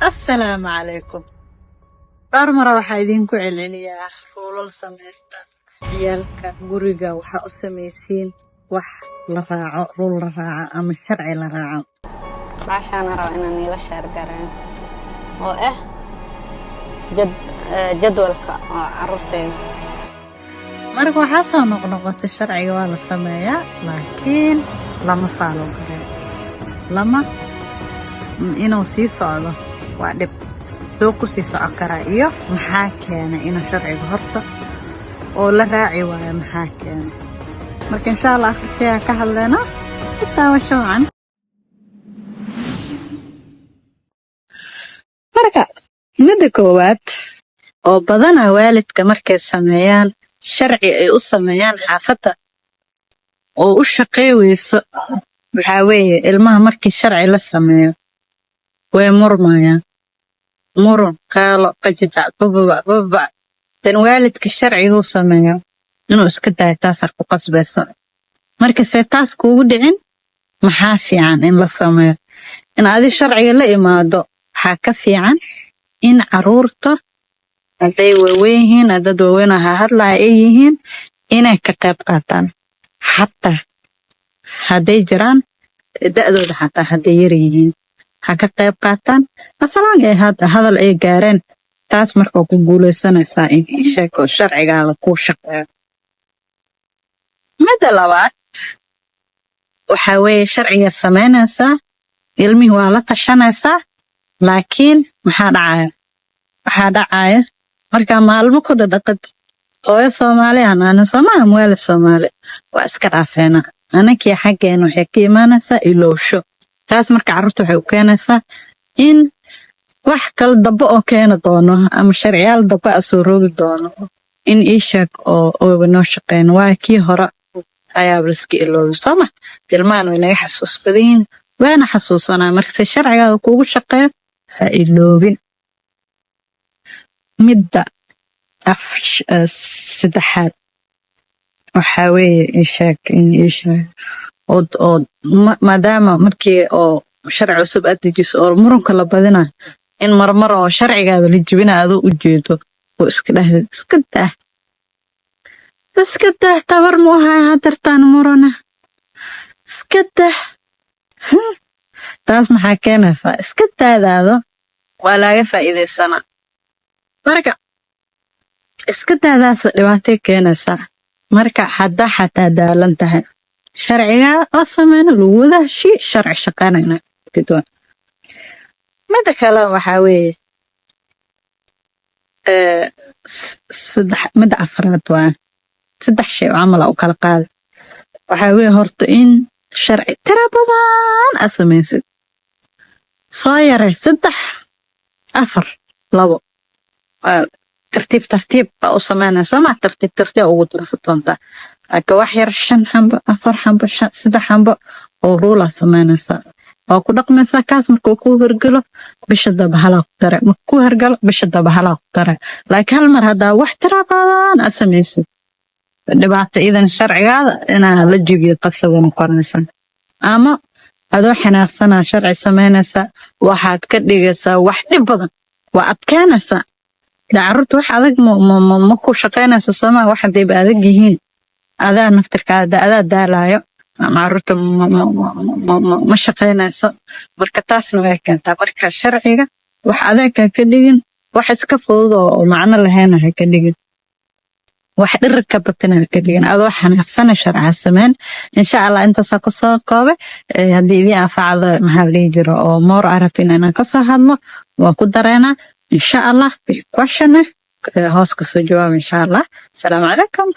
السلام عليكم. dhowr waxaa idinku celceliyaa ruulal samaysta ciyaalka guriga waxaa u samaysiin wax la raaco ruul la raaco ama sharci la raaco baashaan rabo inaan ila sheer gareen oo jadwalka oo carruurtayda marka waxaa soo noqnoqota sharciga waa la sameeyaa laakiin lama faalo gareeyo lama inuu sii socdo waa dhib soo ku sii socon karaa iyo maxaa keena inuu sharciga horta oo la raaci waayo maxaa keena marka insha Allah akhriyaa ka hadlayna xitaa washacan marka midda koowaad oo badana waalidka markay sameeyaan sharci ay u sameeyaan xaafadda oo u shaqeeyayso waxaa weeye ilmaha markii sharci la sameeyo way murmayaan murun qaalo qajajac baba tan waalidka sharciga u sameeyo inuu iska daayo taas ku qasbayso marka se taas kuugu dhicin maxaa fiican in la sameeyo in aad sharciga la imaado waxaa ka fiican in caruurta haday waaweyn dad waaweyn ha hadlaa ay yihiin inay ka qayb qaataan xataa haday jiraan da'dooda xataa haday yar yihiin ha ka qayb qaataan asalan ay hadal ay gaareen taas markuu ku guuleysanaysaa in sheeko sharcigaada ku shaqeeyo midda labaad waxa weeye sharciga sameynaysaa ilmihi waa la tashanaysaa laakiin waxaa dhacaya marka maalmo ku dhaqad hooyo Soomaali aan Soomaali wala Soomaali waa iska dhaafeena anakii xageena waxay ka imaanaysaa iloosho taas marka carruurta waxay u keenaysaa in wax kala daba oo keena doono ama sharciyaal daba soo roogi doono in ishaq oo noo shaqeyn waa kii hore ayaa riski iloobi sama ilmaan way naga xasuus badin waana xasuusanaa marka sharciga kuugu shaqeeyo ha iloobin midda saddexaad waxaa weeye ishaq oo maadaama markii oo sharci cusub aad dejiso oo muranka la badina in marmar oo sharcigaada la jibina aad u jeedo oo iska dah tabar mu aha hadartaan murana iska dah taas maxaa keenaysaa iska daadaado waa laga faa'iideysana marka iska daadaas dhibaatay keenaysaa marka hadda xataa daalan tahay sharciga oo sameeyna lagu wada sharci shaqaynayna kadib midda kale waxaa weeye midda afraad waa saddex shay oo camal u kala qaada waxaa weeye horta in sharci tira badan aad samaysid soo yaray 3 4 2 tartiib u sameynaysa ma tartiib ugu darsatonta aka wax yar 5 xambo 4 xambo 3 xambo oo ruula sameynaysa oo ku dhaqmaysa kaas markuu ku horgalo bisha daba hala ku tare markuu horgalo bisha daba hala ku tare laakiin hal mar hadaa wax tira badan asameysid dhibaato idan sharcigaada inaa la jibiyo qasaban qornaysan ama adoo xanaaqsana sharci sameynaysa waxaad ka dhigaysaa wax dhib badan waa adkaanaysa carruurta wax adag ma ku shaqeynayso Soomaa wax haday adag yihiin adaa naftirkaada adaa daalayo carruurta ma shaqeynayso marka taasna way keentaa marka sharciga wax adag ka dhigin wax iska fudud oo macno lahayn ha ka dhigin wax dhir ka batana ka dhigin adoo xanaaqsan sharci sameyn insha Allah inta soo koobe hadii idin anfacdo maxaa la jiro oo moor aragtin inaan ka soo hadlo waa ku dareena insha Allah question hoos ka soo jawaab insha Allah. Assalamu alaykum.